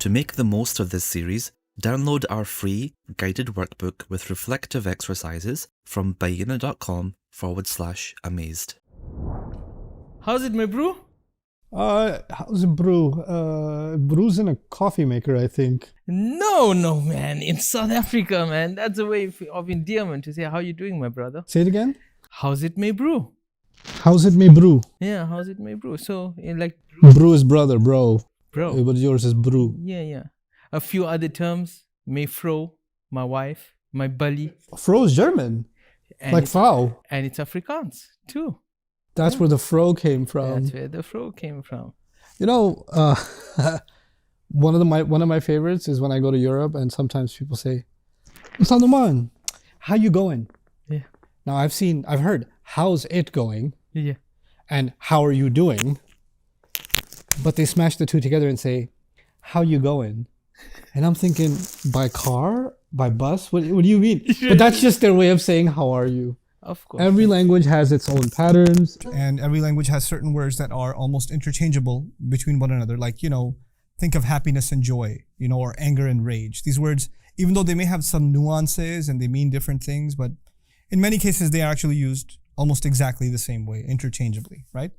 To make the most of this series, download our free guided workbook with reflective exercises from bayina.com/amazed. How's it, my bro? How's it brew? Brews in a coffee maker, I think. No, man. In South Africa, man. That's a way of endearment to say, how you doing, my brother? Say it again. How's it, my bro? How's it may brew? Yeah, how's it, my bro? So, like... Brew is brother, bro. But yours is brew. Yeah. A few other terms. My fro, my wife, my bully. Fro is German. And like Frau. And it's Afrikaans, too. That's where the fro came from. That's where the fro came from. You know, one of my favorites is when I go to Europe and sometimes people say, "Mr. Nouman, how you going?" Yeah. Now I've heard, "How's it going?" Yeah. And "How are you doing?" But they smash the two together and say, "How you going?" And I'm thinking, by car? By bus? What do you mean? But that's just their way of saying, "How are you?" Of course. Every language has its own patterns. And every language has certain words that are almost interchangeable between one another. Like, think of happiness and joy, or anger and rage. These words, even though they may have some nuances and they mean different things, but in many cases they are actually used almost exactly the same way, interchangeably, right?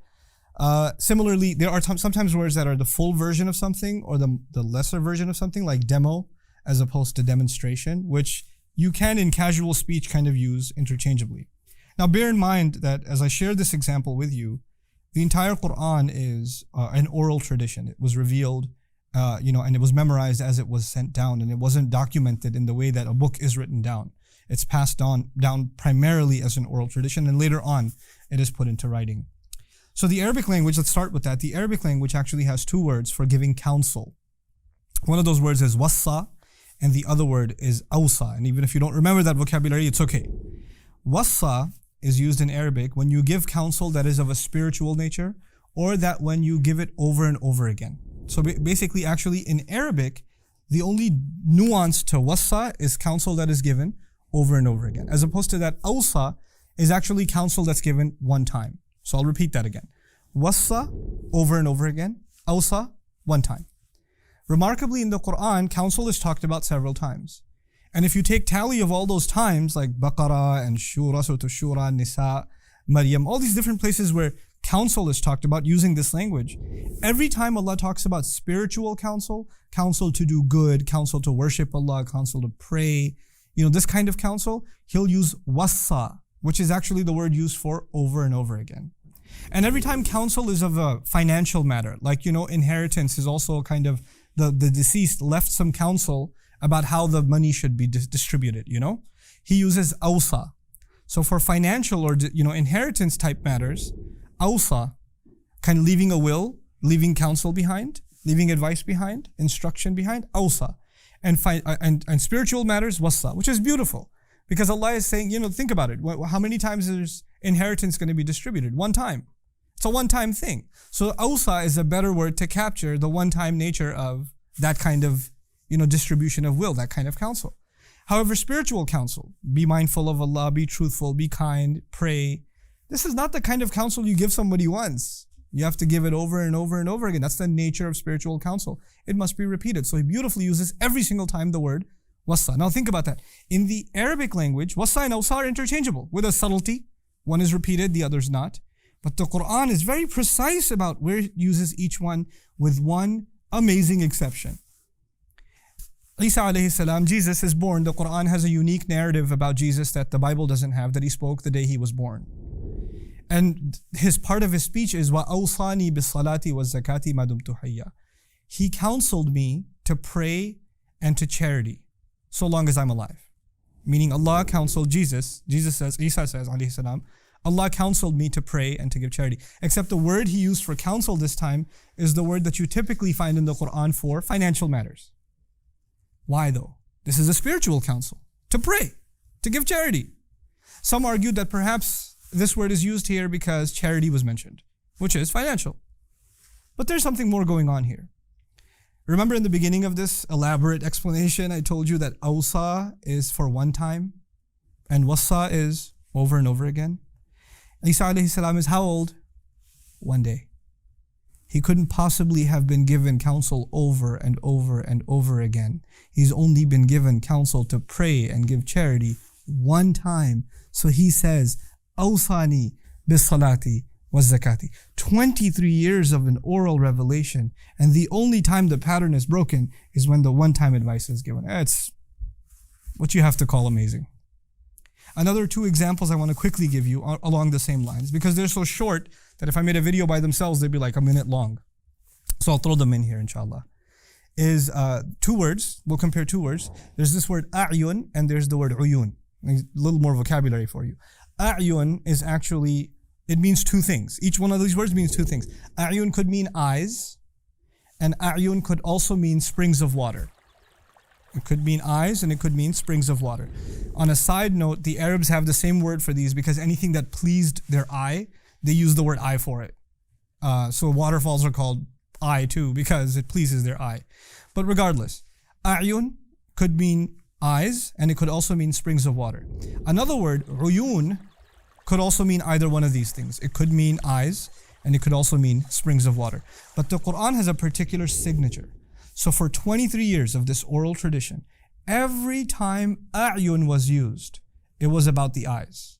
Similarly, there are sometimes words that are the full version of something or the lesser version of something, like demo as opposed to demonstration, which you can in casual speech kind of use interchangeably. Now bear in mind that as I share this example with you, the entire Qur'an is an oral tradition. It was revealed, and it was memorized as it was sent down, and it wasn't documented in the way that a book is written down. It's passed down primarily as an oral tradition, and later on it is put into writing. So the Arabic language, let's start with that. The Arabic language actually has two words for giving counsel. One of those words is wassa, and the other word is awsa. And even if you don't remember that vocabulary, it's okay. Wassa is used in Arabic when you give counsel that is of a spiritual nature, or that when you give it over and over again. So basically, actually in Arabic, the only nuance to wassa is counsel that is given over and over again, as opposed to that awsa is actually counsel that's given one time. So I'll repeat that again. Wassa, over and over again. Awsa, one time. Remarkably, in the Qur'an, counsel is talked about several times. And if you take tally of all those times, like Baqarah and Shura, Surah Shura, Nisa, Maryam, all these different places where counsel is talked about using this language, every time Allah talks about spiritual counsel, counsel to do good, counsel to worship Allah, counsel to pray, this kind of counsel, He'll use wassa, which is actually the word used for over and over again. And every time counsel is of a financial matter, like, inheritance is also kind of the deceased left some counsel about how the money should be distributed, He uses awsa. So for financial or, inheritance type matters, awsa, kind of leaving a will, leaving counsel behind, leaving advice behind, instruction behind, awsa. And spiritual matters, wassa, which is beautiful. Because Allah is saying, think about it. How many times is inheritance going to be distributed? One time. It's a one-time thing. So awsa is a better word to capture the one-time nature of that kind of, distribution of will, that kind of counsel. However, spiritual counsel, be mindful of Allah, be truthful, be kind, pray. This is not the kind of counsel you give somebody once. You have to give it over and over and over again. That's the nature of spiritual counsel. It must be repeated. So he beautifully uses every single time the word wassa. Now think about that. In the Arabic language, wassa and awsa are interchangeable with a subtlety. One is repeated, the other is not. But the Qur'an is very precise about where it uses each one, with one amazing exception. Isa alayhi salam, Jesus is born. The Qur'an has a unique narrative about Jesus that the Bible doesn't have, that he spoke the day he was born. And part of his speech is wa awsani bis salati wa zakati ma dumtu hayya. He counseled me to pray and to charity so long as I'm alive. Meaning Allah counseled Jesus. Isa says, alayhi salam, Allah counseled me to pray and to give charity. Except the word he used for counsel this time is the word that you typically find in the Qur'an for financial matters. Why though? This is a spiritual counsel. To pray, to give charity. Some argued that perhaps this word is used here because charity was mentioned, which is financial. But there's something more going on here. Remember in the beginning of this elaborate explanation, I told you that awsa is for one time and wassa is over and over again. Isa alayhi salam is how old? One day. He couldn't possibly have been given counsel over and over and over again. He's only been given counsel to pray and give charity one time. So he says, Awsani bis-salati was-zakati. 23 years of an oral revelation, and the only time the pattern is broken is when the one-time advice is given. It's what you have to call amazing. Another 2 examples I want to quickly give you along the same lines, because they're so short that if I made a video by themselves, they'd be like a minute long. So I'll throw them in here, inshallah. Is 2 words. We'll compare 2 words. There's this word a'yun and there's the word uyun. A little more vocabulary for you. A'yun is actually, it means 2 things. Each one of these words means 2 things. A'yun could mean eyes, and a'yun could also mean springs of water. It could mean eyes and it could mean springs of water. On a side note, the Arabs have the same word for these because anything that pleased their eye, they use the word eye for it. So waterfalls are called eye too because it pleases their eye. But regardless, a'yun could mean eyes and it could also mean springs of water. Another word, uyun, could also mean either one of these things. It could mean eyes and it could also mean springs of water. But the Qur'an has a particular signature. So for 23 years of this oral tradition, every time a'yun was used, it was about the eyes.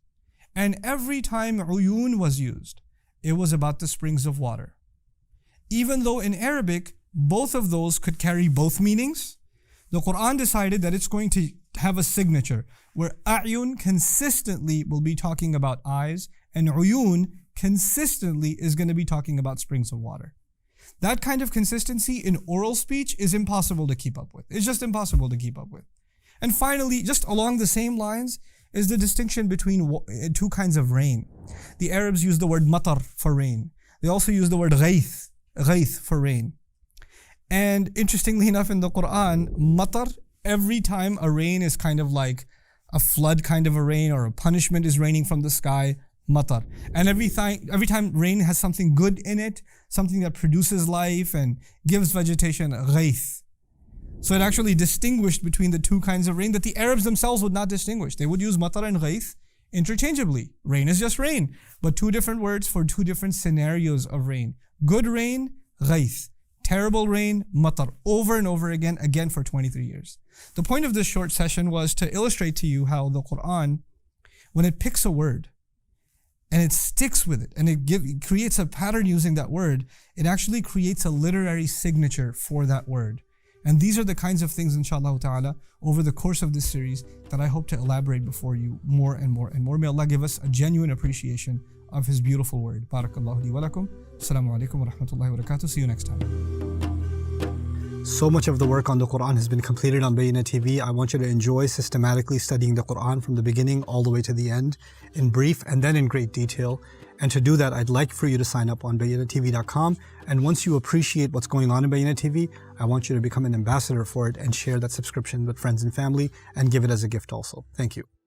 And every time uyun was used, it was about the springs of water. Even though in Arabic, both of those could carry both meanings, the Qur'an decided that it's going to have a signature where a'yun consistently will be talking about eyes and uyun consistently is going to be talking about springs of water. That kind of consistency in oral speech is impossible to keep up with. It's just impossible to keep up with. And finally, just along the same lines, is the distinction between 2 kinds of rain. The Arabs use the word matar for rain. They also use the word ghayth for rain. And interestingly enough, in the Quran, matar, every time a rain is kind of like a flood kind of a rain or a punishment is raining from the sky, matar. And every time rain has something good in it, something that produces life and gives vegetation, ghayth. So it actually distinguished between the 2 kinds of rain that the Arabs themselves would not distinguish. They would use matar and ghayth interchangeably. Rain is just rain, but 2 different words for 2 different scenarios of rain. Good rain, ghayth. Terrible rain, matar. Over and over again for 23 years. The point of this short session was to illustrate to you how the Quran, when it picks a word, and it sticks with it, and it creates a pattern using that word, it actually creates a literary signature for that word. And these are the kinds of things, inshallah ta'ala, over the course of this series that I hope to elaborate before you more and more and more. May Allah give us a genuine appreciation of His beautiful word. Barakallahu li wa lakum. Assalamu alaikum wa rahmatullahi wa barakatuh. See you next time. So much of the work on the Quran has been completed on Bayyinah TV. I want you to enjoy systematically studying the Quran from the beginning all the way to the end, in brief and then in great detail. And to do that, I'd like for you to sign up on BayyinahTV.com. And once you appreciate what's going on in Bayyinah TV, I want you to become an ambassador for it and share that subscription with friends and family and give it as a gift also. Thank you.